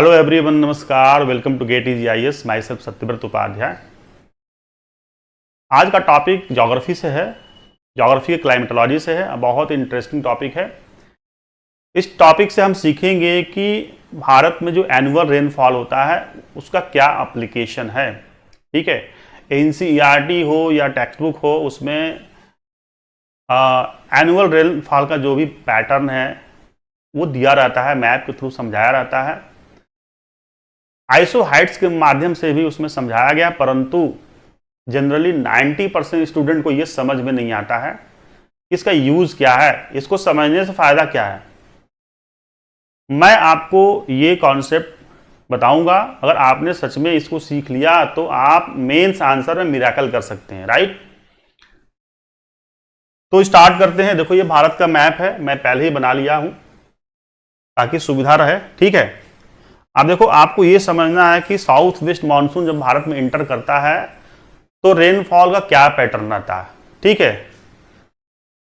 Hello everyone, नमस्कार। Welcome to get easy IAS. Myself Satyavrat Upadhyay. आज का टॉपिक ज्योग्राफी से है, ज्योग्राफी के क्लाइमेटोलॉजी से है। बहुत इंटरेस्टिंग टॉपिक है। इस टॉपिक से हम सीखेंगे कि भारत में जो एनुअल रेनफॉल होता है उसका क्या एप्लीकेशन है। ठीक है, एनसीईआरटी हो या टेक्स्ट बुक हो, उसमें एनुअल रेनफॉल का जो भी पैटर्न है वो दिया रहता है, मैप के थ्रू समझाया रहता है। आइसो हाइट्स के माध्यम से भी उसमें समझाया गया, परंतु जनरली 90% स्टूडेंट को ये समझ में नहीं आता है इसका यूज क्या है, इसको समझने से फायदा क्या है। मैं आपको ये कॉन्सेप्ट बताऊंगा। अगर आपने सच में इसको सीख लिया तो आप मेंस आंसर में मिरेकल कर सकते हैं, राइट। तो स्टार्ट करते हैं। देखो, ये भारत का मैप है, मैं पहले ही बना लिया हूं ताकि सुविधा रहे। ठीक है, अब देखो, आपको ये समझना है कि साउथ वेस्ट मानसून जब भारत में इंटर करता है तो रेनफॉल का क्या पैटर्न रहता है। ठीक है,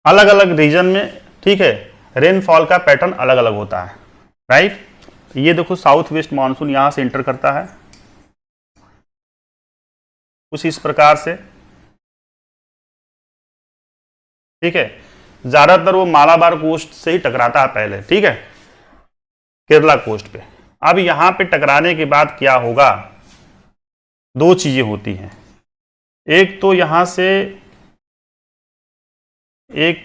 अलग अलग रीजन में, ठीक है, रेनफॉल का पैटर्न अलग अलग होता है, राइट। ये देखो, साउथ वेस्ट मानसून यहां से इंटर करता है कुछ इस प्रकार से। ठीक है, ज्यादातर वो मालाबार कोस्ट से ही टकराता है पहले, ठीक है, केरला कोस्ट पे। अब यहां पे टकराने के बाद क्या होगा, दो चीजें होती हैं। एक तो यहां से एक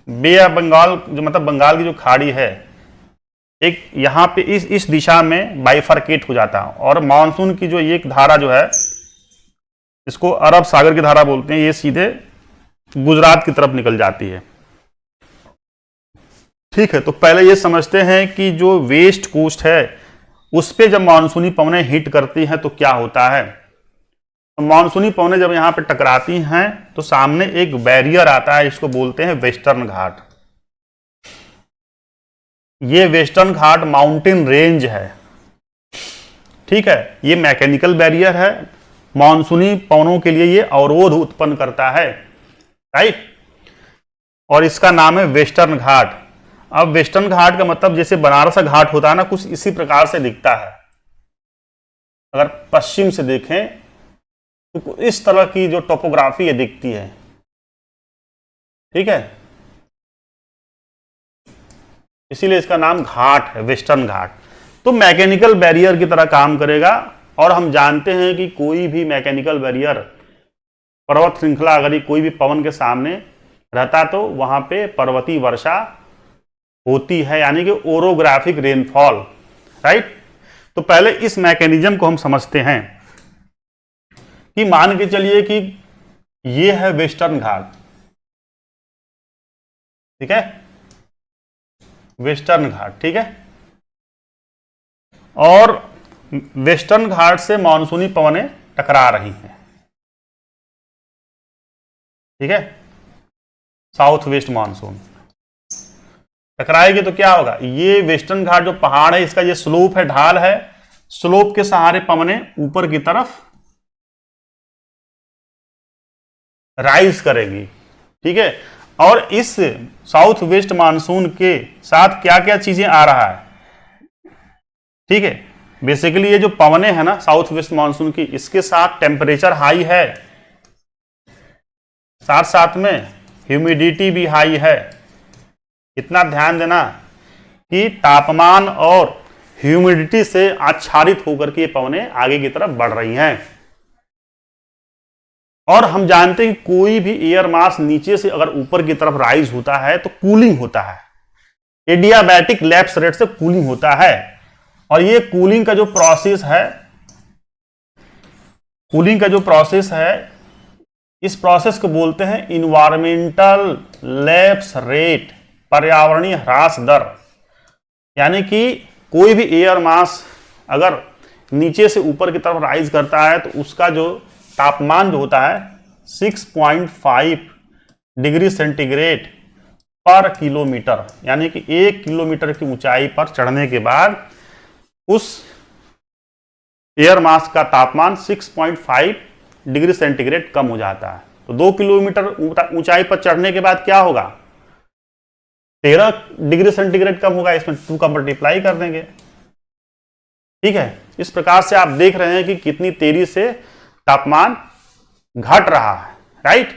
बे ऑफ बंगाल, जो मतलब बंगाल की जो खाड़ी है, एक यहां पे इस दिशा में बाइफरकेट हो जाता है और मानसून की जो एक धारा जो है, इसको अरब सागर की धारा बोलते हैं, ये सीधे गुजरात की तरफ निकल जाती है। ठीक है, तो पहले ये समझते हैं कि जो वेस्ट कोस्ट है उस पे जब मानसूनी पवनें हिट करती हैं तो क्या होता है। तो मानसूनी पवनें जब यहां पे टकराती हैं तो सामने एक बैरियर आता है, इसको बोलते हैं वेस्टर्न घाट। ये वेस्टर्न घाट माउंटेन रेंज है, ठीक है, ये मैकेनिकल बैरियर है, मानसूनी पवनों के लिए ये अवरोध उत्पन्न करता है, राइट। और इसका नाम है वेस्टर्न घाट। अब वेस्टर्न घाट का मतलब जैसे बनारस घाट होता है ना, कुछ इसी प्रकार से दिखता है। अगर पश्चिम से देखें तो इस तरह की जो टोपोग्राफी है दिखती है, ठीक है, इसीलिए इसका नाम घाट है, वेस्टर्न घाट। तो मैकेनिकल बैरियर की तरह काम करेगा। और हम जानते हैं कि कोई भी मैकेनिकल बैरियर, पर्वत श्रृंखला, अगर कोई भी पवन के सामने रहता तो वहां पे पर्वतीय वर्षा होती है, यानी कि ओरोग्राफिक रेनफॉल, राइट। तो पहले इस मैकेनिज्म को हम समझते हैं कि मान के चलिए कि ये है वेस्टर्न घाट, ठीक है, वेस्टर्न घाट, ठीक है, और वेस्टर्न घाट से मानसूनी पवनें टकरा रही हैं, ठीक है, साउथ वेस्ट मानसून टकराएगी तो क्या होगा, ये वेस्टर्न घाट जो पहाड़ है इसका ये स्लोप है, ढाल है, स्लोप के सहारे पवनें ऊपर की तरफ राइज करेगी, ठीक है। और इस साउथ वेस्ट मानसून के साथ क्या क्या चीजें आ रहा है, ठीक है, बेसिकली ये जो पवनें है ना साउथ वेस्ट मानसून की, इसके साथ टेम्परेचर हाई है, साथ साथ में ह्यूमिडिटी भी हाई है। इतना ध्यान देना कि तापमान और ह्यूमिडिटी से आच्छादित होकर के ये पवनें आगे की तरफ बढ़ रही हैं। और हम जानते हैं कि कोई भी एयर मास नीचे से अगर ऊपर की तरफ राइज होता है तो कूलिंग होता है, एडियाबैटिक लैप्स रेट से कूलिंग होता है। और ये कूलिंग का जो प्रोसेस है, कूलिंग का जो प्रोसेस है, इस प्रोसेस को बोलते हैं इन्वायरमेंटल लैप्स रेट, पर्यावरणीय ह्रास दर। यानी कि कोई भी एयर मास अगर नीचे से ऊपर की तरफ राइज करता है तो उसका जो तापमान जो होता है 6.5 डिग्री सेंटीग्रेड पर किलोमीटर, यानी कि 1 किलोमीटर की ऊंचाई पर चढ़ने के बाद उस एयर मास का तापमान 6.5 डिग्री सेंटीग्रेड कम हो जाता है। तो 2 किलोमीटर ऊंचाई पर चढ़ने के बाद क्या होगा, 13 डिग्री सेंटीग्रेड कम होगा। इसमें 2 का मल्टीप्लाई कर देंगे ठीक है, इस प्रकार से आप देख रहे हैं कि कितनी तेजी से तापमान घट रहा है, राइट।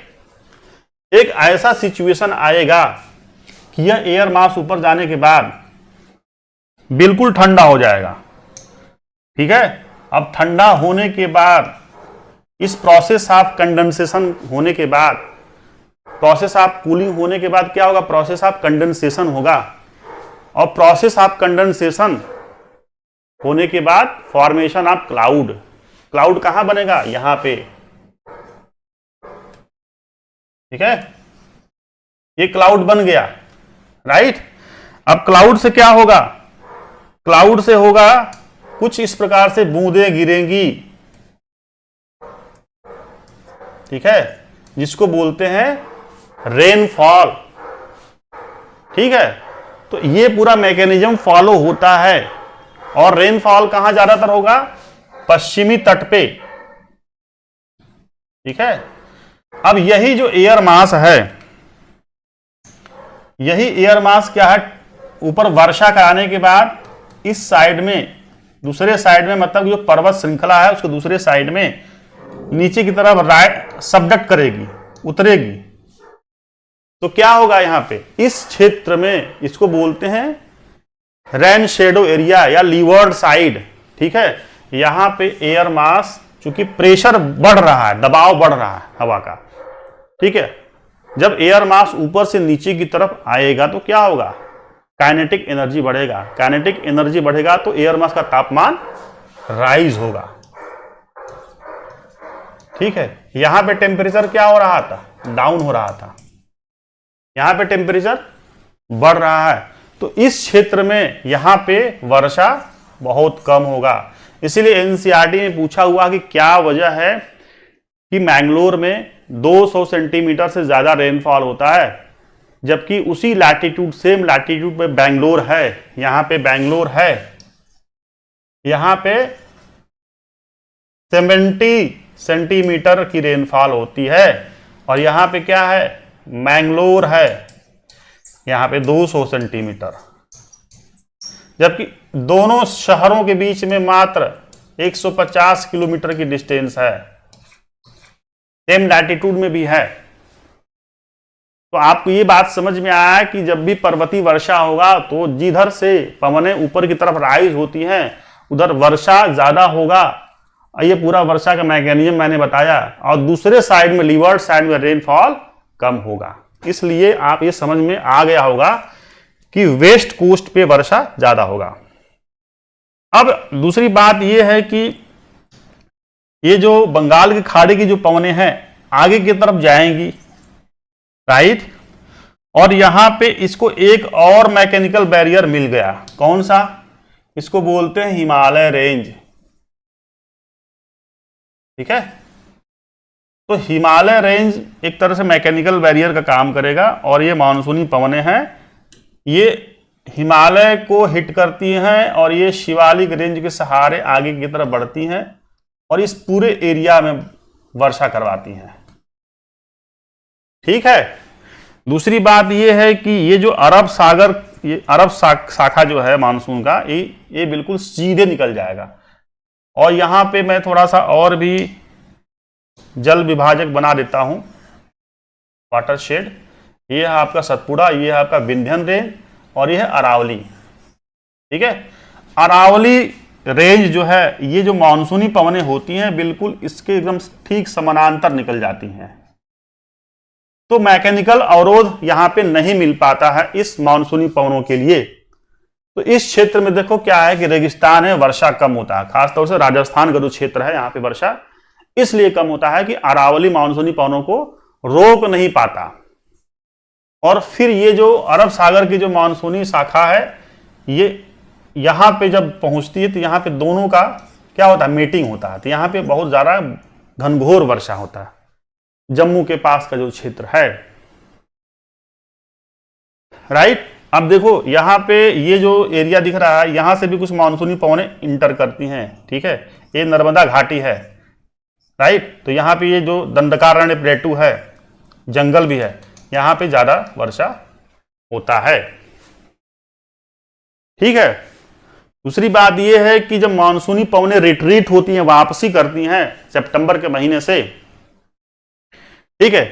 एक ऐसा सिचुएशन आएगा कि यह एयर मास ऊपर जाने के बाद बिल्कुल ठंडा हो जाएगा, ठीक है। अब ठंडा होने के बाद इस प्रोसेस ऑफ कंडेंसेशन होने के बाद, प्रोसेस ऑफ कूलिंग होने के बाद क्या होगा, प्रोसेस ऑफ कंडेंसेशन होगा। और प्रोसेस ऑफ कंडेंसेशन होने के बाद फॉर्मेशन ऑफ क्लाउड। क्लाउड कहां बनेगा, यहां पे, ठीक है। ये क्लाउड बन गया, राइट। अब क्लाउड से क्या होगा, क्लाउड से होगा कुछ इस प्रकार से बूंदें गिरेंगी, ठीक है, जिसको बोलते हैं रेनफॉल, ठीक है। तो ये पूरा मैकेनिज्म फॉलो होता है। और रेनफॉल कहां ज्यादातर होगा, पश्चिमी तट पे, ठीक है। अब यही जो एयर मास है, यही एयर मास क्या है, ऊपर वर्षा कराने के बाद इस साइड में, दूसरे साइड में, मतलब जो पर्वत श्रृंखला है उसके दूसरे साइड में नीचे की तरफ राइट सबडक्ट करेगी, उतरेगी। तो क्या होगा यहां पे, इस क्षेत्र में, इसको बोलते हैं रेन शेडो एरिया या लीवर्ड साइड, ठीक है। यहां पे एयर मास, चूंकि प्रेशर बढ़ रहा है, दबाव बढ़ रहा है हवा का, ठीक है। जब एयर मास ऊपर से नीचे की तरफ आएगा तो क्या होगा, काइनेटिक एनर्जी बढ़ेगा। काइनेटिक एनर्जी बढ़ेगा तो एयर मास का तापमान राइज होगा, ठीक है। यहां पे टेम्परेचर क्या हो रहा था, डाउन हो रहा था, यहां पे टेम्परेचर बढ़ रहा है। तो इस क्षेत्र में यहां पे वर्षा बहुत कम होगा। इसीलिए एनसीईआरटी में पूछा हुआ कि क्या वजह है कि मैंगलोर में 200 सेंटीमीटर से ज्यादा रेनफॉल होता है, जबकि उसी लैटिट्यूड, सेम लैटिट्यूड पे बेंगलोर है, यहां पे बेंगलोर है, यहां पे 70 सेंटीमीटर की रेनफॉल होती है। और यहां पे क्या है, मैंगलोर है, यहां पे 200 सेंटीमीटर, जबकि दोनों शहरों के बीच में मात्र 150 किलोमीटर की डिस्टेंस है, सेम लैटिट्यूड में भी है। तो आपको ये बात समझ में आया कि जब भी पर्वतीय वर्षा होगा तो जिधर से पवनें ऊपर की तरफ राइज होती हैं उधर वर्षा ज्यादा होगा। ये पूरा वर्षा का मैकेनिज्म मैंने बताया। और दूसरे साइड में, लीवर्ड साइड में रेनफॉल कम होगा। इसलिए आप ये समझ में आ गया होगा कि वेस्ट कोस्ट पे वर्षा ज्यादा होगा। अब दूसरी बात यह है कि ये जो बंगाल की खाड़ी की जो पवनें हैं आगे की तरफ जाएंगी, राइट। और यहां पे इसको एक और मैकेनिकल बैरियर मिल गया, कौन सा, इसको बोलते हैं हिमालय रेंज, ठीक है। तो हिमालय रेंज एक तरह से मैकेनिकल बैरियर का काम करेगा। और ये मानसूनी पवनें हैं, ये हिमालय को हिट करती हैं और ये शिवालिक रेंज के सहारे आगे की तरफ बढ़ती हैं और इस पूरे एरिया में वर्षा करवाती हैं, ठीक है। दूसरी बात यह है कि ये जो अरब सागर, ये अरब शाखा जो है मानसून का, ये बिल्कुल सीधे निकल जाएगा। और यहां पे मैं थोड़ा सा और भी जल विभाजक बना देता हूं, वाटर शेड। ये है आपका सतपुड़ा, ये है आपका विंध्यन रेंज और ये है अरावली, ठीक है। अरावली रेंज जो है, ये जो मानसूनी पवनें होती हैं बिल्कुल इसके एकदम ठीक समानांतर निकल जाती हैं। तो मैकेनिकल अवरोध यहां पे नहीं मिल पाता है इस मानसूनी पवनों के लिए। तो इस क्षेत्र में देखो क्या है कि रेगिस्तान है, वर्षा कम होता है। खासतौर से राजस्थान का जो क्षेत्र है यहां पे वर्षा इसलिए कम होता है कि अरावली मानसूनी पवनों को रोक नहीं पाता। और फिर ये जो अरब सागर की जो मानसूनी शाखा है, ये यहां पे जब पहुंचती है तो यहां पे दोनों का क्या होता है, मीटिंग होता है। तो यहां पे बहुत ज्यादा घनघोर वर्षा होता है, जम्मू के पास का जो क्षेत्र है, राइट। अब देखो यहां पे ये जो एरिया दिख रहा है, यहां से भी कुछ मानसूनी पवनें इंटर करती हैं, ठीक है। ये नर्मदा घाटी है, राइट। तो यहां पे ये जो दंडकारण्य प्लेटू है, जंगल भी है, यहां पे ज्यादा वर्षा होता है, ठीक है। दूसरी बात यह है कि जब मानसूनी पवनें रिट्रीट होती हैं, वापसी करती हैं सितंबर के महीने से, ठीक है,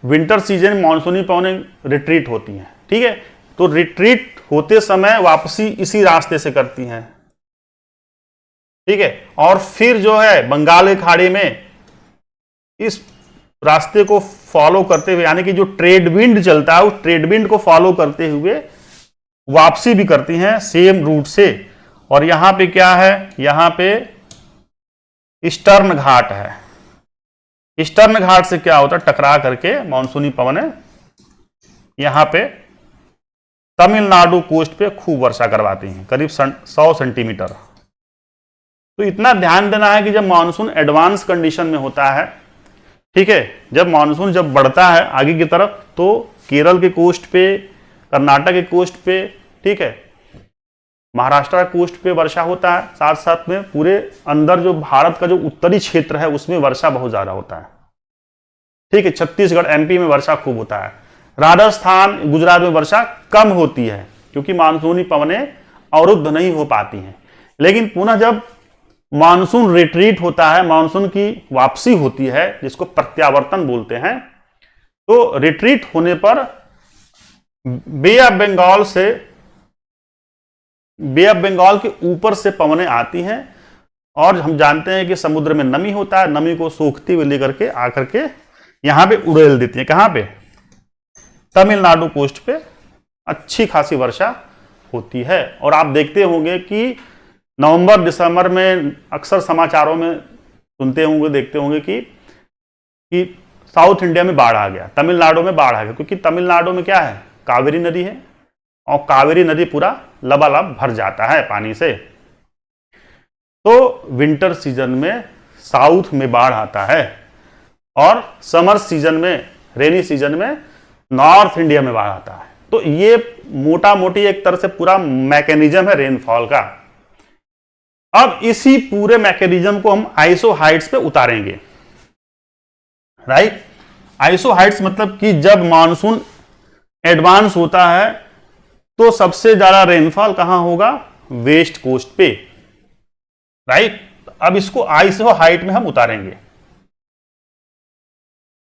विंटर सीजन में मानसूनी पवनें रिट्रीट होती हैं, ठीक है, तो रिट्रीट होते समय वापसी इसी रास्ते से करती हैं, ठीक है, और फिर जो है बंगाल की खाड़ी में इस रास्ते को फॉलो करते हुए, यानी कि जो ट्रेड विंड चलता है उस ट्रेड विंड को फॉलो करते हुए वापसी भी करती हैं सेम रूट से। और यहां पे क्या है, यहां पे ईस्टर्न घाट है। ईस्टर्न घाट से क्या होता है, टकरा करके मानसूनी पवनें यहां पे तमिलनाडु कोस्ट पे खूब वर्षा करवाती हैं, करीब 100 सेंटीमीटर। तो इतना ध्यान देना है कि जब मानसून एडवांस कंडीशन में होता है, ठीक है, जब मानसून जब बढ़ता है आगे की तरफ, तो केरल के कोस्ट पे, कर्नाटक के कोस्ट पे, ठीक है, महाराष्ट्र के कोस्ट पे वर्षा होता है, साथ साथ में पूरे अंदर जो भारत का जो उत्तरी क्षेत्र है उसमें वर्षा बहुत ज्यादा होता है, ठीक है, छत्तीसगढ़ एमपी में वर्षा खूब होता है, राजस्थान गुजरात में वर्षा कम होती है क्योंकि मानसूनी पवनें अवरुद्ध नहीं हो पाती हैं। लेकिन पुनः जब मानसून रिट्रीट होता है, मानसून की वापसी होती है जिसको प्रत्यावर्तन बोलते हैं, तो रिट्रीट होने पर बे ऑफ बंगाल से, बे ऑफ बंगाल के ऊपर से पवनें आती हैं और हम जानते हैं कि समुद्र में नमी होता है, नमी को सोखते हुए लेकर के आकर के यहां पे उड़ेल देती है। कहां पे, तमिलनाडु कोस्ट पे अच्छी खासी वर्षा होती है। और आप देखते होंगे कि नवंबर दिसंबर में अक्सर समाचारों में सुनते होंगे, देखते होंगे कि साउथ इंडिया में बाढ़ आ गया, तमिलनाडु में बाढ़ आ गया, क्योंकि तमिलनाडु में क्या है, कावेरी नदी है और कावेरी नदी पूरा लबालब भर जाता है पानी से। तो विंटर सीजन में साउथ में बाढ़ आता है और समर सीजन में, रेनी सीजन में नॉर्थ इंडिया में बाढ़ आता है। तो ये मोटा मोटी एक तरह से पूरा मैकेनिज्म है रेनफॉल का। अब इसी पूरे मैकेनिज्म को हम आइसो हाइट्स पे उतारेंगे, राइट। आइसो हाइट्स मतलब कि जब मानसून एडवांस होता है तो सबसे ज्यादा रेनफॉल कहां होगा, वेस्ट कोस्ट पे, राइट। अब इसको आइसो हाइट में हम उतारेंगे।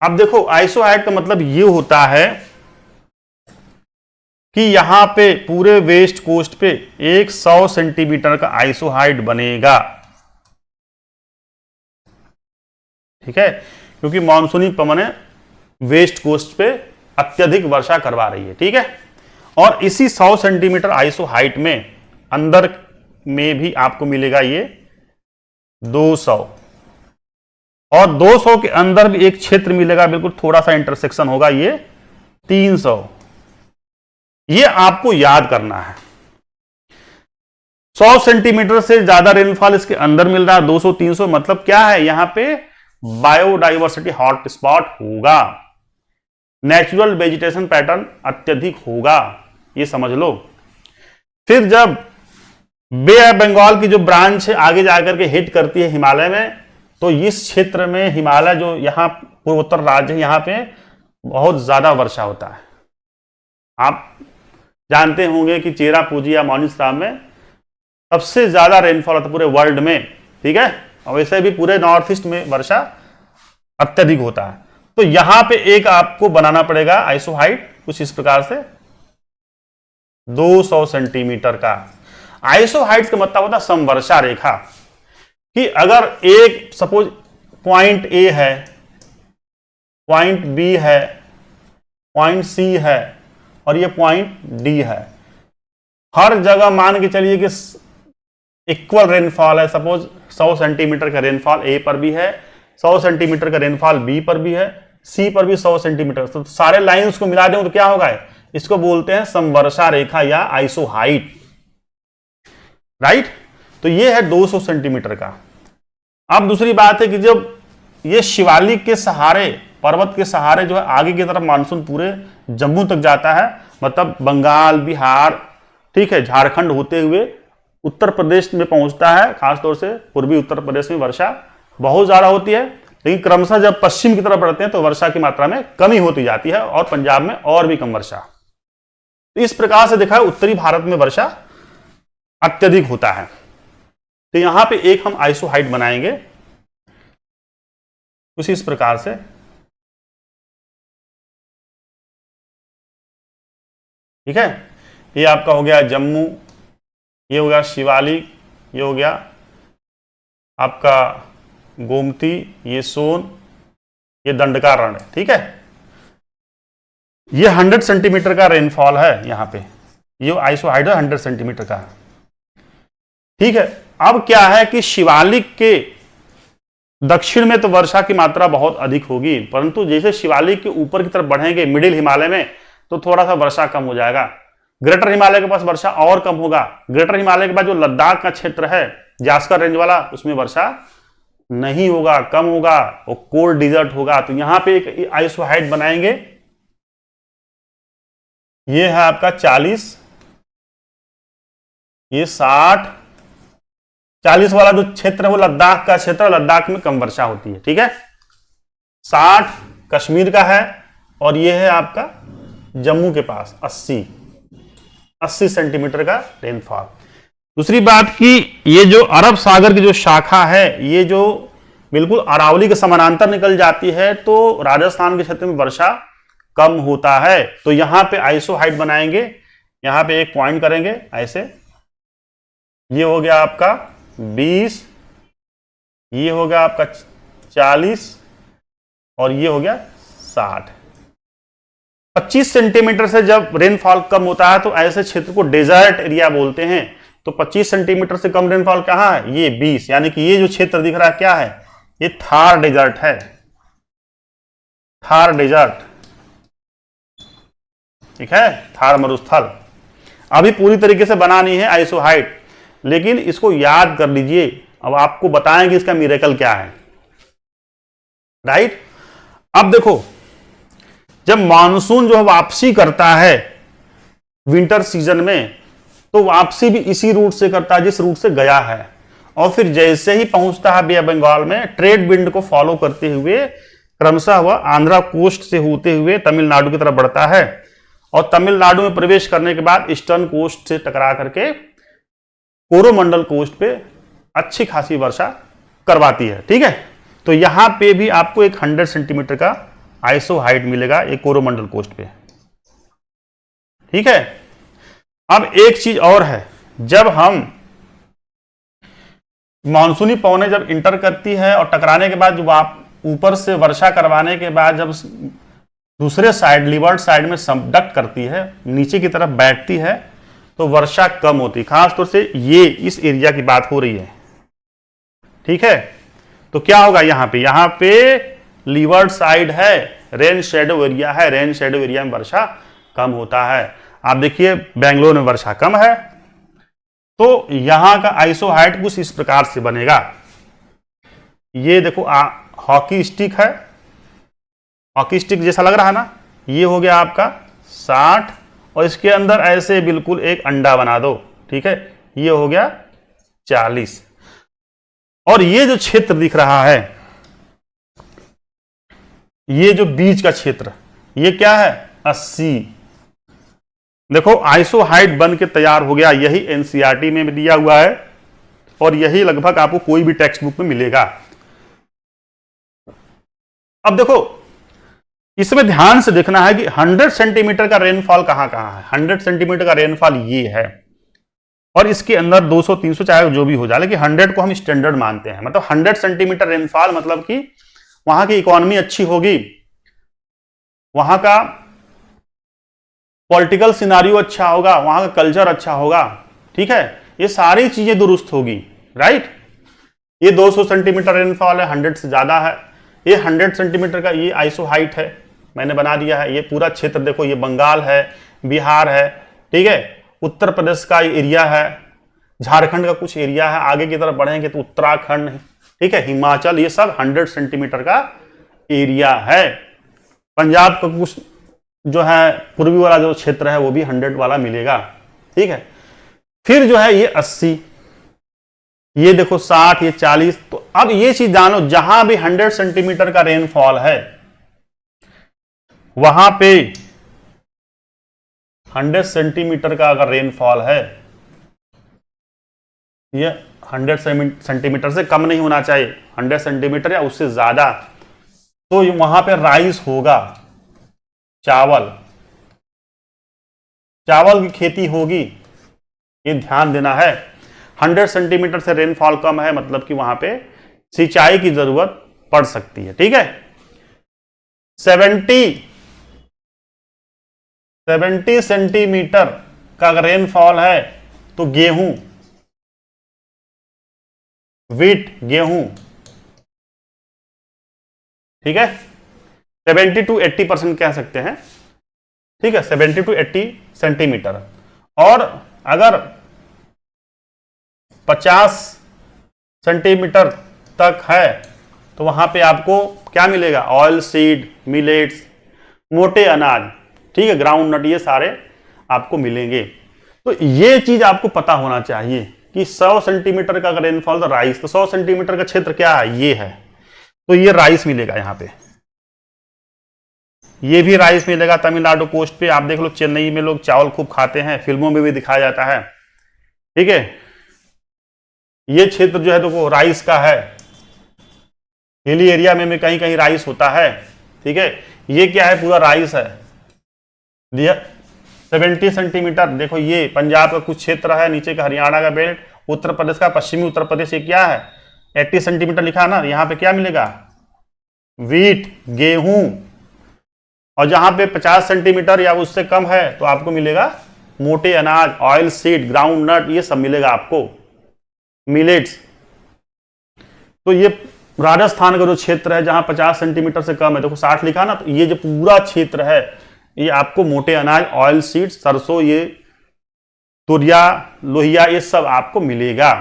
अब देखो आइसो हाइट का मतलब ये होता है कि यहां पे पूरे वेस्ट कोस्ट पे एक 100 सेंटीमीटर का आइसो हाइट बनेगा, ठीक है, क्योंकि मानसूनी पवनें वेस्ट कोस्ट पे अत्यधिक वर्षा करवा रही है, ठीक है। और इसी 100 सेंटीमीटर आइसो हाइट में अंदर में भी आपको मिलेगा ये 200, और 200 के अंदर भी एक क्षेत्र मिलेगा, बिल्कुल थोड़ा सा इंटरसेक्शन होगा, ये 300। ये आपको याद करना है। 100 सेंटीमीटर से ज्यादा रेनफॉल इसके अंदर मिल रहा है, 200 300, मतलब क्या है, यहां पे बायोडाइवर्सिटी हॉट स्पॉट होगा, नेचुरल वेजिटेशन पैटर्न अत्यधिक होगा, ये समझ लो। फिर जब बे ऑफ बंगाल की जो ब्रांच है आगे जाकर के हिट करती है हिमालय में, तो इस क्षेत्र में हिमालय जो यहां पूर्वोत्तर राज्य है, यहां पे बहुत ज्यादा वर्षा होता है। आप जानते होंगे कि चेरापूंजी या मानिसराम में सबसे ज्यादा रेनफॉल होता है पूरे वर्ल्ड में, ठीक है, और वैसे भी पूरे नॉर्थ ईस्ट में वर्षा अत्यधिक होता है। तो यहां पे एक आपको बनाना पड़ेगा आइसो हाइट कुछ इस प्रकार से 200 सेंटीमीटर का। आइसो हाइट का मतलब होता है समवर्षा रेखा, कि अगर एक सपोज पॉइंट ए है, पॉइंट बी है, पॉइंट सी है और ये पॉइंट डी है, हर जगह मान के चलिए कि इक्वल रेनफॉल है। सपोज 100 सेंटीमीटर का रेनफॉल ए पर भी है, 100 सेंटीमीटर का रेनफॉल बी पर भी है, सी पर भी 100 सेंटीमीटर, तो सारे लाइंस को मिला दें तो क्या होगा, इसको बोलते हैं समवर्षा रेखा या आइसो हाइट, राइट। तो ये है 200 सेंटीमीटर का। अब दूसरी बात है कि जब ये शिवालिक के सहारे, पर्वत के सहारे जो है आगे की तरफ मानसून पूरे जम्मू तक जाता है, मतलब बंगाल, बिहार, ठीक है, झारखंड होते हुए उत्तर प्रदेश में पहुंचता है। खासतौर से पूर्वी उत्तर प्रदेश में वर्षा बहुत ज्यादा होती है, लेकिन क्रमशः जब पश्चिम की तरफ बढ़ते हैं तो वर्षा की मात्रा में कमी होती जाती है और पंजाब में और भी कम वर्षा। तो इस प्रकार से देखा है उत्तरी भारत में वर्षा अत्यधिक होता है। तो यहां पे एक हम आइसो हाइट बनाएंगे कुछ इस प्रकार से। ठीक है, ये आपका हो गया जम्मू, ये हो गया शिवालिक, ये हो गया आपका गोमती, ये सोन, ये दंडकारण्य। ठीक है, ये 100 सेंटीमीटर का रेनफॉल है यहां पे, ये आइसो हाइट 100 सेंटीमीटर का। ठीक है, अब क्या है कि शिवालिक के दक्षिण में तो वर्षा की मात्रा बहुत अधिक होगी, परंतु जैसे शिवालिक के ऊपर की तरफ बढ़ेंगे मिडिल हिमालय में तो थोड़ा सा वर्षा कम हो जाएगा। ग्रेटर हिमालय के पास वर्षा और कम होगा। ग्रेटर हिमालय के बाद जो लद्दाख का क्षेत्र है जास्कर रेंज वाला, उसमें वर्षा नहीं होगा, कम होगा, वो कोल्ड डिजर्ट होगा। तो यहां पे एक आइसो हाइट बनाएंगे, ये है आपका 40, ये 60, 40 वाला जो क्षेत्र है वो लद्दाख का क्षेत्र, लद्दाख में कम वर्षा होती है। ठीक है, 60 कश्मीर का है, और ये है आपका जम्मू के पास 80 सेंटीमीटर का रेनफॉल। दूसरी बात कि ये जो अरब सागर की जो शाखा है, ये जो बिल्कुल अरावली के समानांतर निकल जाती है, तो राजस्थान के क्षेत्र में वर्षा कम होता है। तो यहां पे आइसो हाइट बनाएंगे, यहां पे एक पॉइंट करेंगे ऐसे, ये हो गया आपका 20, ये हो गया आपका 40, और ये हो गया 60। 25 सेंटीमीटर से जब रेनफॉल कम होता है तो ऐसे क्षेत्र को डेजर्ट एरिया बोलते हैं। तो 25 सेंटीमीटर से कम रेनफॉल कहां है, ये 20, यानी कि ये जो क्षेत्र दिख रहा है क्या है, ये थार डेजर्ट है, थार डेजर्ट। ठीक है, थार मरुस्थल। अभी पूरी तरीके से बना नहीं है आइसो हाइट, लेकिन इसको याद कर लीजिए। अब आपको बताएंगे इसका मिरेकल क्या है। राइट, अब देखो, जब मानसून जो है वापसी करता है विंटर सीजन में, तो वापसी भी इसी रूट से करता है जिस रूट से गया है, और फिर जैसे ही पहुंचता है बे ऑफ बंगाल में, ट्रेड विंड को फॉलो करते हुए क्रमशः वह आंध्रा कोस्ट से होते हुए तमिलनाडु की तरफ बढ़ता है, और तमिलनाडु में प्रवेश करने के बाद ईस्टर्न कोस्ट से टकरा करके कोरोमंडल कोस्ट पे अच्छी खासी वर्षा करवाती है। ठीक है, तो यहां पे भी आपको एक 100 सेंटीमीटर का आइसो हाइट मिलेगा एक कोरोमंडल कोस्ट पे। ठीक है, अब एक चीज और है, जब हम मानसूनी पवनें जब इंटर करती है और टकराने के बाद, जब आप ऊपर से वर्षा करवाने के बाद जब दूसरे साइड लीवर्ड साइड में सबडक्ट करती है, नीचे की तरफ बैठती है, तो वर्षा कम होती है। खासतौर से ये इस एरिया की बात हो रही है। ठीक है, तो क्या होगा, यहां पे लीवर्ड साइड है, रेन शेडो एरिया है, रेन शेडो एरिया में वर्षा कम होता है। आप देखिए बेंगलोर में वर्षा कम है, तो यहां का आइसो हाइट कुछ इस प्रकार से बनेगा। ये देखो हॉकी स्टिक है, हॉकी स्टिक जैसा लग रहा है ना, ये हो गया आपका 60, और इसके अंदर ऐसे बिल्कुल एक अंडा बना दो। ठीक है, ये हो गया 40, और ये जो क्षेत्र दिख रहा है, ये जो बीच का क्षेत्र, ये क्या है 80। देखो आइसो हाइट बन के तैयार हो गया। यही एनसीईआरटी में दिया हुआ है, और यही लगभग आपको कोई भी टेक्स्ट बुक में मिलेगा। अब देखो, इसमें ध्यान से देखना है कि 100 सेंटीमीटर का रेनफॉल कहां कहां है। 100 सेंटीमीटर का रेनफॉल ये है, और इसके अंदर 200 300 चाहे जो भी हो जाए, लेकिन 100 को हम स्टैंडर्ड मानते हैं। मतलब 100 सेंटीमीटर रेनफॉल मतलब कि वहां की इकोनॉमी अच्छी होगी, वहां का पॉलिटिकल सिनारियो अच्छा होगा, वहां का कल्चर अच्छा होगा। ठीक है, ये सारी चीजें दुरुस्त होगी। राइट, ये 200 सेंटीमीटर रेनफॉल है, 100 से ज्यादा है। ये 100 सेंटीमीटर का ये आइसो हाइट है, मैंने बना दिया है। ये पूरा क्षेत्र देखो, ये बंगाल है, बिहार है, ठीक है, उत्तर प्रदेश का एरिया है, झारखंड का कुछ एरिया है, आगे की तरफ बढ़ेंगे तो उत्तराखंड, ठीक है, हिमाचल, ये सब 100 सेंटीमीटर का एरिया है। पंजाब का कुछ जो है पूर्वी वाला जो क्षेत्र है वो भी 100 वाला मिलेगा। ठीक है, फिर जो है ये 80, ये देखो 60, ये 40। तो अब ये चीज जानो, जहां भी 100 सेंटीमीटर का रेनफॉल है वहां पे 100 सेंटीमीटर का अगर रेनफॉल है ये 100 सेंटीमीटर से कम नहीं होना चाहिए, 100 सेंटीमीटर या उससे ज्यादा। तो वहां पे राइस होगा, चावल, चावल की खेती होगी, ये ध्यान देना है। 100 सेंटीमीटर से रेनफॉल कम है मतलब कि वहां पे सिंचाई की जरूरत पड़ सकती है, ठीक है। 70 सेंटीमीटर का रेनफॉल है तो गेहूं, वीट, गेहूं, ठीक है, 70 to 80% कह सकते हैं, ठीक है, 70 to 80 सेंटीमीटर। और अगर 50 सेंटीमीटर तक है तो वहां पे आपको क्या मिलेगा, ऑयल सीड, मिलेट्स, मोटे अनाज, ठीक है, ग्राउंड नट, ये सारे आपको मिलेंगे। तो ये चीज आपको पता होना चाहिए कि 100 सेंटीमीटर का अगर रेनफॉल तो राइस, तो 100 सेंटीमीटर का क्षेत्र क्या है, ये है, तो ये राइस मिलेगा यहां पे, ये भी राइस मिलेगा। तमिलनाडु कोस्ट पे आप देख लो, चेन्नई में लोग चावल खूब खाते हैं, फिल्मों में भी दिखाया जाता है, ठीक है। ये क्षेत्र जो है देखो राइस का है, हिली एरिया में कहीं कहीं राइस होता है, ठीक है। ये क्या है, पूरा राइस है। 70 सेंटीमीटर, देखो ये पंजाब का कुछ क्षेत्र है, नीचे का हरियाणा का बेल्ट, उत्तर प्रदेश का, पश्चिमी उत्तर प्रदेश, ये क्या है 80 सेंटीमीटर लिखा है ना, यहाँ पे क्या मिलेगा, वीट, गेहूं। और जहां पे 50 सेंटीमीटर या उससे कम है तो आपको मिलेगा मोटे अनाज, ऑयल सीड, ग्राउंड नट, ये सब मिलेगा आपको, मिलेट्स। तो ये राजस्थान का जो क्षेत्र है जहां 50 सेंटीमीटर से कम है, देखो 60 लिखा ना, तो ये जो पूरा क्षेत्र है ये आपको मोटे अनाज, ऑयल सीड, सरसों, ये तुरिया, लोहिया, ये सब आपको मिलेगा।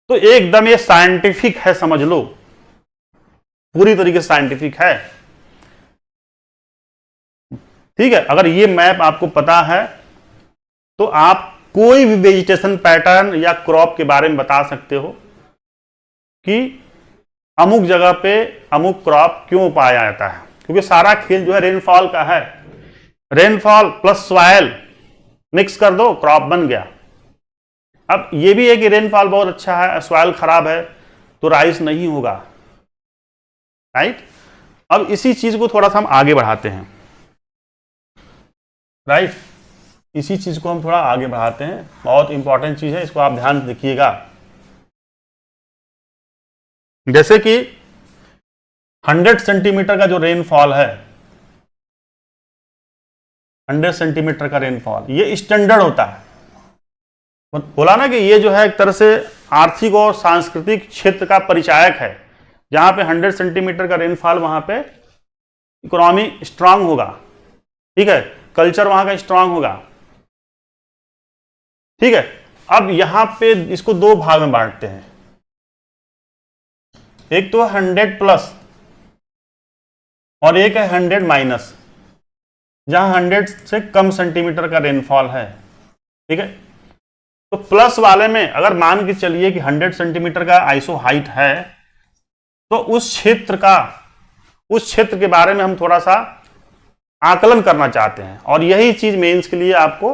तो एकदम ये साइंटिफिक है, समझ लो, पूरी तरीके से साइंटिफिक है, ठीक है। अगर ये मैप आपको पता है तो आप कोई भी वेजिटेशन पैटर्न या क्रॉप के बारे में बता सकते हो कि अमुक जगह पे अमुक क्रॉप क्यों पाया जाता है, क्योंकि सारा खेल जो है रेनफॉल का है। रेनफॉल प्लस सॉइल मिक्स कर दो, क्रॉप बन गया। अब ये भी है कि रेनफॉल बहुत अच्छा है, सॉइल खराब है तो राइस नहीं होगा, राइट। अब इसी चीज को थोड़ा सा हम आगे बढ़ाते हैं, राइट, इसी चीज को हम थोड़ा आगे बढ़ाते हैं, बहुत इंपॉर्टेंट चीज है, इसको आप ध्यान से देखिएगा। जैसे कि 100 सेंटीमीटर का जो रेनफॉल है, 100 सेंटीमीटर का रेनफॉल, ये स्टैंडर्ड होता है। बोला ना कि ये जो है एक तरह से आर्थिक और सांस्कृतिक क्षेत्र का परिचायक है। जहां पे 100 सेंटीमीटर का रेनफॉल, वहां पे इकोनॉमी स्ट्रांग होगा, ठीक है, कल्चर वहां का स्ट्रांग होगा, ठीक है। अब यहां पे इसको दो भाग में बांटते हैं, एक तो 100 प्लस और एक है 100 माइनस, जहां 100 से कम सेंटीमीटर का रेनफॉल है, ठीक है। तो प्लस वाले में अगर मान के चलिए कि 100 सेंटीमीटर का आइसो हाइट है, तो उस क्षेत्र के बारे में हम थोड़ा सा आकलन करना चाहते हैं, और यही चीज मेंस के लिए आपको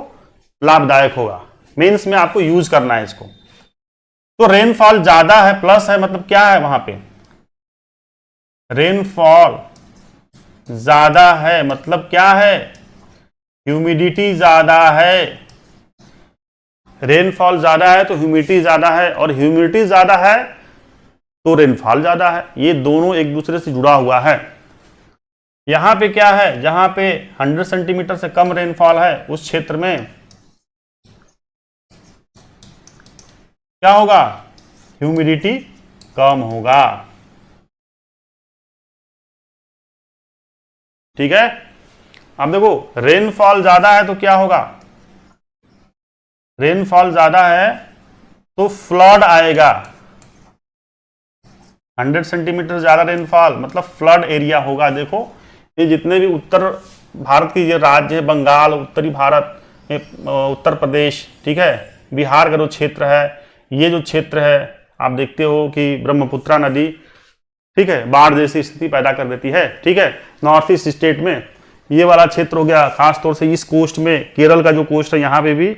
लाभदायक होगा, मेंस में आपको यूज करना है इसको। तो रेनफॉल ज्यादा है, प्लस है, मतलब क्या है वहां पे, रेनफॉल ज्यादा है मतलब क्या है, ह्यूमिडिटी ज्यादा है। रेनफॉल ज्यादा है तो ह्यूमिडिटी ज्यादा है, और ह्यूमिडिटी ज्यादा है तो रेनफॉल ज्यादा है, ये दोनों एक दूसरे से जुड़ा हुआ है। यहां पे क्या है, जहां पे 100 सेंटीमीटर से कम रेनफॉल है उस क्षेत्र में क्या होगा, ह्यूमिडिटी कम होगा, ठीक है। अब देखो रेनफॉल ज्यादा है तो क्या होगा, रेनफॉल ज्यादा है तो फ्लड आएगा। 100 सेंटीमीटर ज्यादा रेनफॉल मतलब फ्लड एरिया होगा। देखो ये जितने भी उत्तर भारत की ये राज्य है, बंगाल, उत्तरी भारत, उत्तर प्रदेश, ठीक है, बिहार का जो क्षेत्र है, ये जो क्षेत्र है आप देखते हो कि ब्रह्मपुत्रा नदी, ठीक है, बाढ़ जैसी स्थिति पैदा कर देती है, ठीक है। नॉर्थ ईस्ट स्टेट में ये वाला क्षेत्र हो गया, खासतौर से ईस्ट कोस्ट में, केरल का जो कोस्ट है यहाँ पे भी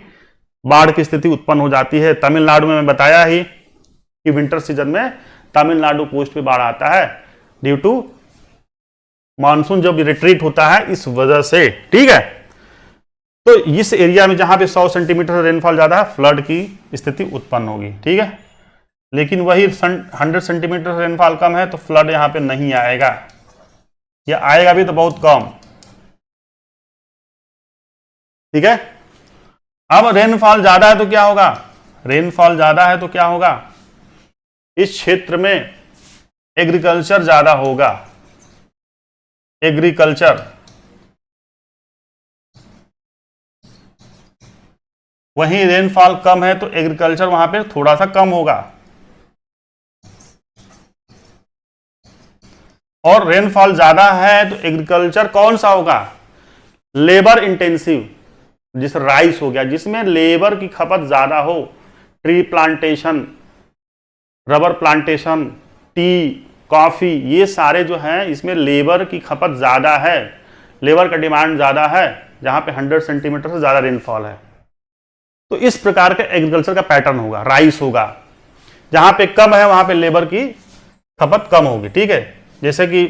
बाढ़ की स्थिति उत्पन्न हो जाती है। तमिलनाडु में मैं बताया ही कि विंटर सीजन में तमिलनाडु कोस्ट पे बाढ़ आता है ड्यू टू मानसून जब रिट्रीट होता है इस वजह से। ठीक है, तो इस एरिया में जहां पे 100 सेंटीमीटर रेनफॉल ज्यादा है, फ्लड की स्थिति उत्पन्न होगी। ठीक है, लेकिन वही 100 सेंटीमीटर रेनफॉल कम है तो फ्लड यहां पे नहीं आएगा, या आएगा भी तो बहुत कम। ठीक है, अब रेनफॉल ज्यादा है तो क्या होगा, रेनफॉल ज्यादा है तो क्या होगा, इस क्षेत्र में एग्रीकल्चर ज्यादा होगा। एग्रीकल्चर, वहीं रेनफॉल कम है तो एग्रीकल्चर वहां पे थोड़ा सा कम होगा। और रेनफॉल ज्यादा है तो एग्रीकल्चर कौन सा होगा, लेबर इंटेंसिव, जिस राइस हो गया, जिसमें लेबर की खपत ज्यादा हो, tree plantation, rubber plantation, T, coffee, ये सारे जो हैं इसमें लेबर की खपत ज्यादा है, लेबर का डिमांड ज्यादा है, जहां पे 100 सेंटीमीटर से ज्यादा रेनफॉल है। तो इस प्रकार का एग्रीकल्चर का पैटर्न होगा। राइस होगा, जहां पे कम है वहां पे लेबर की खपत कम होगी। ठीक है, जैसे कि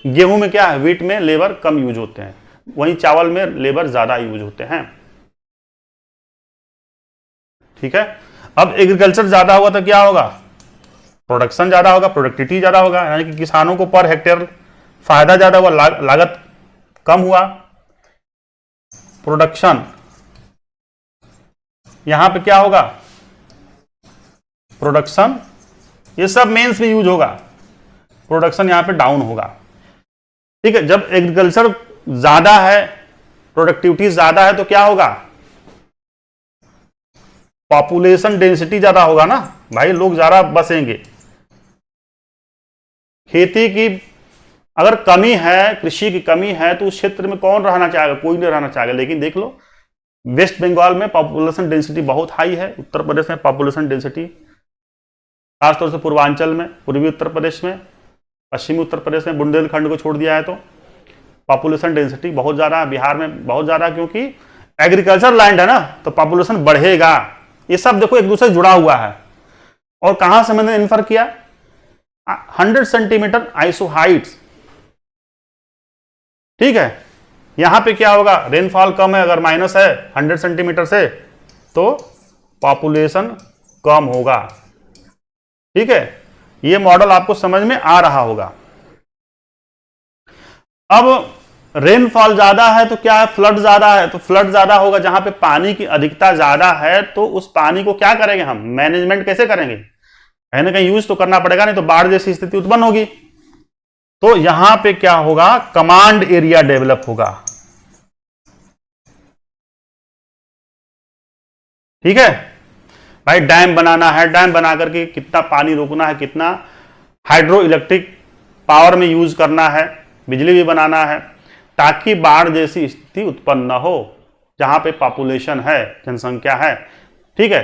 गेहूं में क्या है, व्हीट में लेबर कम यूज होते हैं, वहीं चावल में लेबर ज्यादा यूज होते हैं। ठीक है, अब एग्रीकल्चर ज्यादा होगा तो क्या होगा, प्रोडक्शन ज्यादा होगा, प्रोडक्टिविटी ज्यादा होगा, यानी कि किसानों को पर हेक्टेयर फायदा ज्यादा हुआ, लागत कम हुआ। प्रोडक्शन, यहां पे क्या होगा, प्रोडक्शन, ये सब मेंस में यूज होगा, प्रोडक्शन यहां पे डाउन होगा। ठीक है, जब एग्रीकल्चर ज्यादा है, प्रोडक्टिविटी ज्यादा है तो क्या होगा, पॉपुलेशन डेंसिटी ज्यादा होगा ना भाई, लोग ज्यादा बसेंगे। खेती की अगर कमी है, कृषि की कमी है, तो उस क्षेत्र में कौन रहना चाहेगा, कोई नहीं रहना चाहेगा। लेकिन देख लो वेस्ट बंगाल में पॉपुलेशन डेंसिटी बहुत हाई है, उत्तर प्रदेश में पॉपुलेशन डेंसिटी, खासतौर से पूर्वांचल में, पूर्वी उत्तर प्रदेश में, पश्चिमी उत्तर प्रदेश में, बुंदेलखंड को छोड़ दिया है तो पॉपुलेशन डेंसिटी बहुत ज्यादा है, बिहार में बहुत ज्यादा, क्योंकि एग्रीकल्चर लैंड है ना, तो पॉपुलेशन बढ़ेगा। ये सब देखो एक दूसरे से जुड़ा हुआ है। और कहां से मैंने इन्फर किया, 100 सेंटीमीटर आइसो हाइट्स। ठीक है, यहां पे क्या होगा, रेनफॉल कम है, अगर माइनस है 100 सेंटीमीटर से तो पॉपुलेशन कम होगा। ठीक है, ये मॉडल आपको समझ में आ रहा होगा। अब रेनफॉल ज्यादा है तो क्या है, फ्लड ज्यादा है, तो फ्लड ज्यादा होगा, जहां पे पानी की अधिकता ज्यादा है तो उस पानी को क्या करेंगे हम, मैनेजमेंट कैसे करेंगे, कहीं ना कहीं यूज तो करना पड़ेगा, नहीं तो बाढ़ जैसी स्थिति उत्पन्न होगी। तो यहां पे क्या होगा, कमांड एरिया डेवलप होगा। ठीक है भाई, डैम बनाना है, डैम बना करके कितना पानी रोकना है, कितना हाइड्रो इलेक्ट्रिक पावर में यूज करना है, बिजली भी बनाना है, ताकि बाढ़ जैसी स्थिति उत्पन्न न हो, जहां पे पॉपुलेशन है, जनसंख्या है। ठीक है,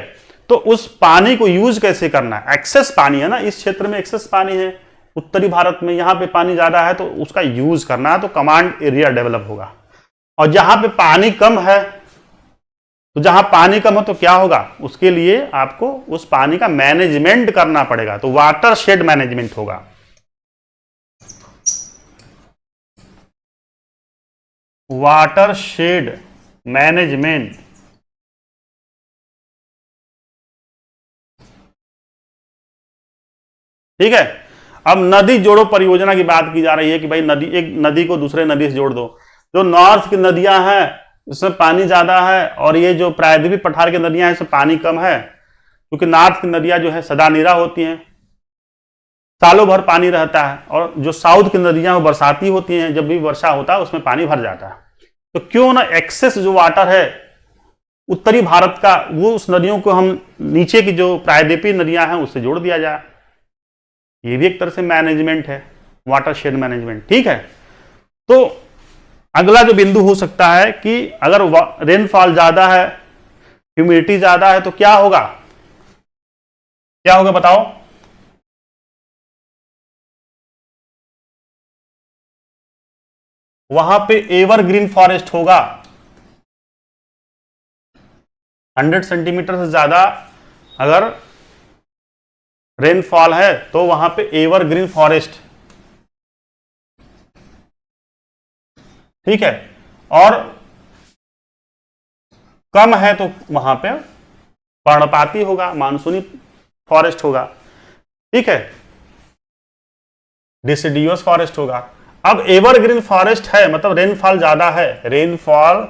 तो उस पानी को यूज कैसे करना है, एक्सेस पानी है ना, इस क्षेत्र में एक्सेस पानी है, उत्तरी भारत में यहां पे पानी ज्यादा है तो उसका यूज करना है, तो कमांड एरिया डेवलप होगा। और जहां पे पानी कम है, तो जहां पानी कम हो तो क्या होगा, उसके लिए आपको उस पानी का मैनेजमेंट करना पड़ेगा, तो वाटर शेड मैनेजमेंट होगा। वाटर शेड मैनेजमेंट, ठीक है। अब नदी जोड़ो परियोजना की बात की जा रही है कि भाई नदी, एक नदी को दूसरे नदी से जोड़ दो। जो नॉर्थ की नदियां हैं उसमें पानी ज्यादा है, और ये जो प्रायद्वीपीय पठार की नदियां हैं इसमें पानी कम है, क्योंकि नॉर्थ की नदियां जो है सदा नीरा होती हैं, सालों भर पानी रहता है, और जो साउथ की नदियां वो बरसाती होती हैं, जब भी वर्षा होता है उसमें पानी भर जाता है। तो क्यों ना एक्सेस जो वाटर है उत्तरी भारत का, वो उस नदियों को हम नीचे की जो प्रायद्वीपीय नदियां हैं उससे जोड़ दिया जाए। ये भी एक तरह से मैनेजमेंट है, वाटर शेड मैनेजमेंट। ठीक है, तो अगला जो बिंदु हो सकता है कि अगर रेनफॉल ज्यादा है, ह्यूमिडिटी ज्यादा है, तो क्या होगा, क्या होगा बताओ। वहां पे एवरग्रीन फॉरेस्ट होगा, 100 सेंटीमीटर से ज्यादा अगर रेनफॉल है तो वहां पे एवरग्रीन फॉरेस्ट, ठीक है, और कम है तो वहां पे पर्णपाती होगा, मानसूनी फॉरेस्ट होगा, ठीक है, डिसिडियस फॉरेस्ट होगा। अब एवरग्रीन फॉरेस्ट है मतलब रेनफॉल ज्यादा है, रेनफॉल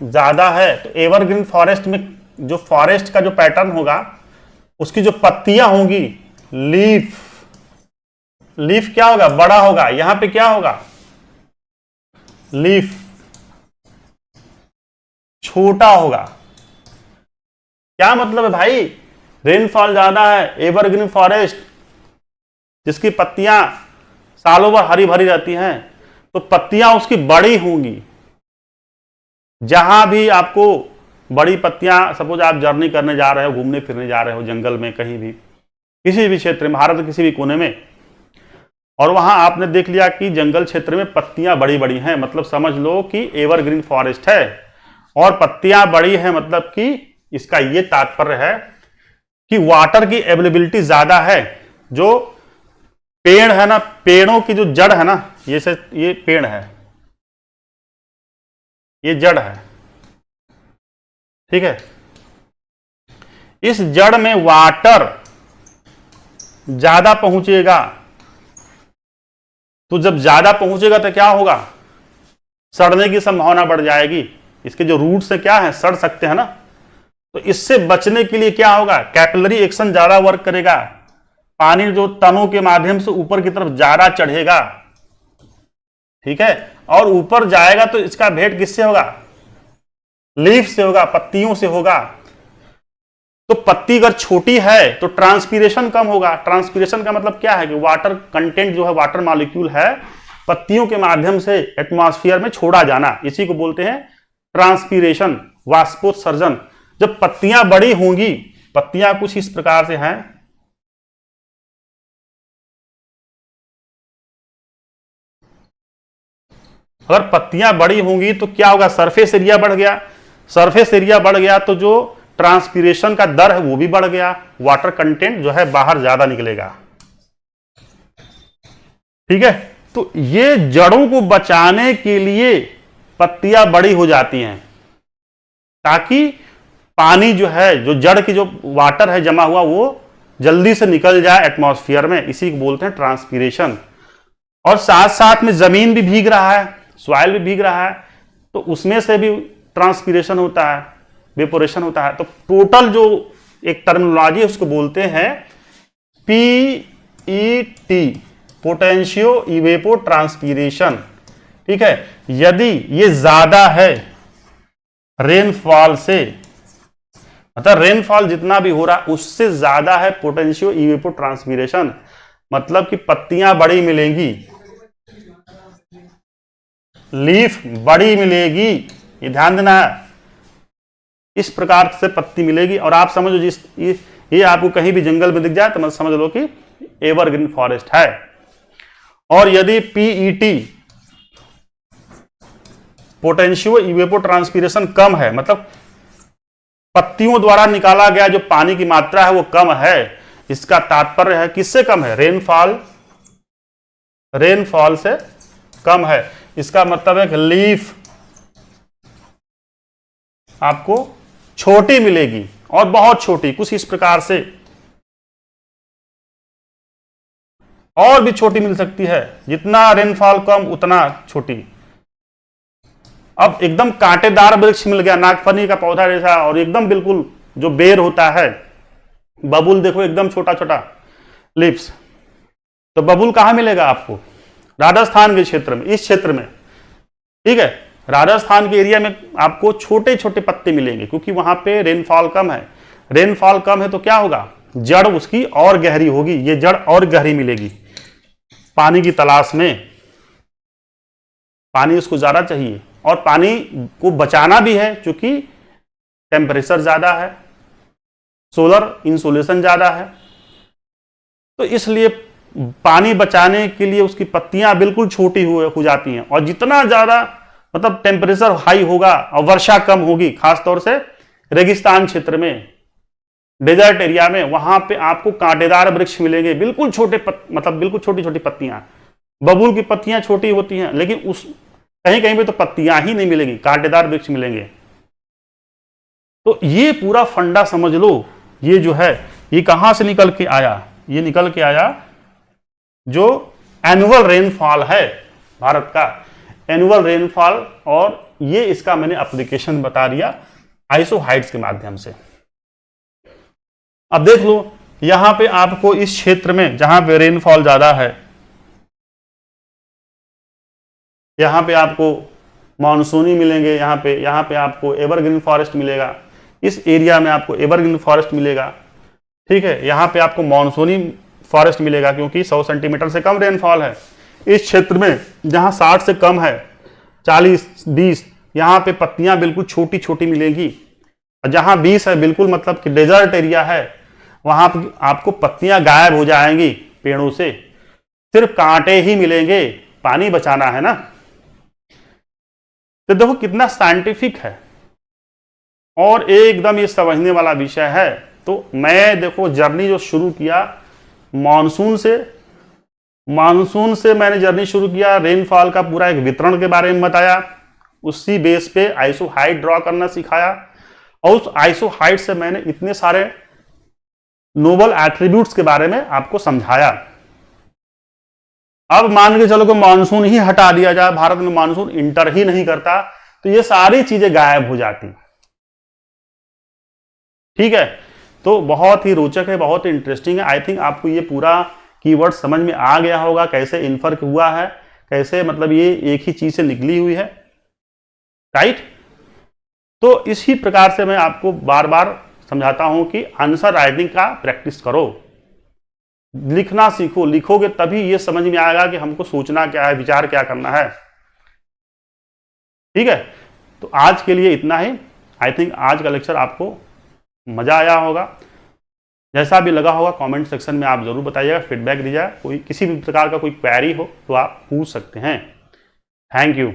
ज्यादा है तो एवरग्रीन फॉरेस्ट में जो फॉरेस्ट का जो पैटर्न होगा, उसकी जो पत्तियां होंगी, लीफ क्या होगा, बड़ा होगा। यहां पे क्या होगा, लीफ छोटा होगा। क्या मतलब है भाई, रेनफॉल ज्यादा है, एवरग्रीन फॉरेस्ट जिसकी पत्तियां सालों भर हरी भरी रहती हैं, तो पत्तियां उसकी बड़ी होंगी। जहां भी आपको बड़ी पत्तियां, सपोज आप जर्नी करने जा रहे हो, घूमने फिरने जा रहे हो जंगल में, कहीं भी किसी भी क्षेत्र में, भारत के किसी भी कोने में, और वहां आपने देख लिया कि जंगल क्षेत्र में पत्तियां बड़ी बड़ी हैं, मतलब समझ लो कि एवरग्रीन फॉरेस्ट है। और पत्तियां बड़ी हैं मतलब कि इसका यह तात्पर्य है कि वाटर की अवेलेबिलिटी ज्यादा है। जो पेड़ है ना, पेड़ों की जो जड़ है ना, ये पेड़ है, ये जड़ है, ठीक है, इस जड़ में वाटर ज्यादा पहुंचेगा। तो जब ज्यादा पहुंचेगा तो क्या होगा, सड़ने की संभावना बढ़ जाएगी। इसके जो रूट्स है क्या है, सड़ सकते हैं ना। तो इससे बचने के लिए क्या होगा, कैपिलरी एक्शन ज्यादा वर्क करेगा, पानी जो तनों के माध्यम से ऊपर की तरफ ज्यादा चढ़ेगा, ठीक है, और ऊपर जाएगा तो इसका भेंट किससे होगा, लीफ से होगा, पत्तियों से होगा। तो पत्ती अगर छोटी है तो ट्रांसपीरेशन कम होगा। ट्रांसपीरेशन का मतलब क्या है कि वाटर कंटेंट जो है, वाटर मॉलिक्यूल है, पत्तियों के माध्यम से एटमॉस्फेयर में छोड़ा जाना, इसी को बोलते हैं ट्रांसपीरेशन, वाष्पोत्सर्जन। जब पत्तियां बड़ी होंगी, पत्तियां कुछ इस प्रकार से हैं, अगर पत्तियां बड़ी होंगी तो क्या होगा, सरफेस एरिया बढ़ गया। सरफेस एरिया बढ़ गया तो जो ट्रांसपीरेशन का दर है वो भी बढ़ गया, वाटर कंटेंट जो है बाहर ज्यादा निकलेगा, ठीक है। तो ये जड़ों को बचाने के लिए पत्तियां बड़ी हो जाती हैं, ताकि पानी जो है, जो जड़ की जो वाटर है जमा हुआ, वो जल्दी से निकल जाए एटमॉस्फेयर में, इसी को बोलते हैं ट्रांसपीरेशन। और साथ साथ में जमीन भी भीग रहा है, सॉइल भी भीग रहा है, तो उसमें से भी ट्रांसपीरेशन होता है, वेपोरेशन होता है। तो टोटल जो एक टर्मिनोलॉजी है उसको बोलते हैं पीईटी, पोटेंशियो इवेपो ट्रांसपीरेशन, ठीक है। यदि ये ज्यादा है रेनफॉल से, मतलब रेनफॉल जितना भी हो रहा है उससे ज्यादा है पोटेंशियो इवेपो ट्रांसपीरेशन, मतलब कि पत्तियां बड़ी मिलेंगी, लीफ बड़ी मिलेगी, ये ध्यान देना है, इस प्रकार से पत्ती मिलेगी। और आप समझो, जिस ये आपको कहीं भी जंगल में दिख जाए तो मत समझ लो कि एवरग्रीन फॉरेस्ट है। और यदि पीईटी, पोटेंशियो इवेपो ट्रांसपीरेशन, कम है, मतलब पत्तियों द्वारा निकाला गया जो पानी की मात्रा है वो कम है, इसका तात्पर्य है किससे कम है, रेनफॉल से कम है। इसका मतलब है कि लीफ आपको छोटी मिलेगी, और बहुत छोटी, कुछ इस प्रकार से, और भी छोटी मिल सकती है, जितना रेनफॉल कम उतना छोटी। अब एकदम कांटेदार वृक्ष मिल गया, नागफनी का पौधा जैसा, और एकदम बिल्कुल जो बेर होता है, बबूल देखो एकदम छोटा छोटा लिप्स, तो बबूल कहां मिलेगा आपको, राजस्थान के क्षेत्र में, इस क्षेत्र में, ठीक है। राजस्थान के एरिया में आपको छोटे छोटे पत्ते मिलेंगे, क्योंकि वहां पे रेनफॉल कम है। रेनफॉल कम है तो क्या होगा, जड़ उसकी और गहरी होगी, ये जड़ और गहरी मिलेगी पानी की तलाश में, पानी उसको ज्यादा चाहिए, और पानी को बचाना भी है क्योंकि टेम्परेचर ज्यादा है, सोलर इंसोलेशन ज्यादा है, तो इसलिए पानी बचाने के लिए उसकी पत्तियां बिल्कुल छोटी हो जाती हैं। और जितना ज्यादा मतलब टेम्परेचर हाई होगा और वर्षा कम होगी, खासतौर से रेगिस्तान क्षेत्र में, डेजर्ट एरिया में, वहां पे आपको कांटेदार वृक्ष मिलेंगे, बिल्कुल छोटे मतलब बिल्कुल छोटी छोटी पत्तियां। बबूल की पत्तियां छोटी होती हैं, लेकिन उस कहीं कहीं पे तो पत्तियां ही नहीं मिलेंगी, कांटेदार वृक्ष मिलेंगे। तो ये पूरा फंडा समझ लो। ये जो है ये कहां से निकल के आया? ये निकल के आया जो एनुअल रेनफॉल है भारत का, एनुअल रेनफॉल, और ये इसका मैंने एप्लीकेशन बता दिया आइसोहाइड्स के माध्यम से। अब देख लो यहां पे आपको इस क्षेत्र में जहां पे रेनफॉल ज्यादा है, यहां पे आपको मानसूनी मिलेंगे, यहां पे आपको एवरग्रीन फॉरेस्ट मिलेगा, इस एरिया में आपको एवरग्रीन फॉरेस्ट मिलेगा, ठीक है। यहां पे आपको मानसूनी फॉरेस्ट मिलेगा क्योंकि 100 सेंटीमीटर से कम रेनफॉल है। इस क्षेत्र में जहां 60 से कम है, 40, 20, यहां पे पत्तियां बिल्कुल छोटी छोटी मिलेंगी, और जहां 20 है बिल्कुल मतलब कि डेजर्ट एरिया है, वहां आपको पत्तियां गायब हो जाएंगी पेड़ों से, सिर्फ कांटे ही मिलेंगे। पानी बचाना है ना। तो देखो कितना साइंटिफिक है और एकदम ये समझने वाला विषय है। तो मैं देखो जर्नी जो शुरू किया मानसून से मैंने जर्नी शुरू किया, रेनफॉल का पूरा एक वितरण के बारे में बताया, उसी बेस पे आइसोहाइड ड्रॉ करना सिखाया, और उस आइसोहाइड से मैंने इतने सारे नोबल एट्रीब्यूट्स के बारे में आपको समझाया। अब मान के चलो कि मानसून ही हटा दिया जाए, भारत में मानसून इंटर ही नहीं करता, तो ये सारी चीजें गायब हो जाती। ठीक है, तो बहुत ही रोचक है, बहुत ही इंटरेस्टिंग है। आई थिंक आपको ये पूरा कीवर्ड समझ में आ गया होगा, कैसे इन्फर्क हुआ है, कैसे मतलब ये एक ही चीज से निकली हुई है, राइट। तो इसी प्रकार से मैं आपको बार बार समझाता हूं कि आंसर राइटिंग का प्रैक्टिस करो, लिखना सीखो, लिखोगे तभी ये समझ में आएगा कि हमको सोचना क्या है, विचार क्या करना है। ठीक है, तो आज के लिए इतना ही। आई थिंक आज का लेक्चर आपको मजा आया होगा, जैसा भी लगा होगा कमेंट सेक्शन में आप जरूर बताइएगा, फीडबैक दीजिएगा। कोई किसी भी प्रकार का कोई क्वेरी हो तो आप पूछ सकते हैं। Thank you.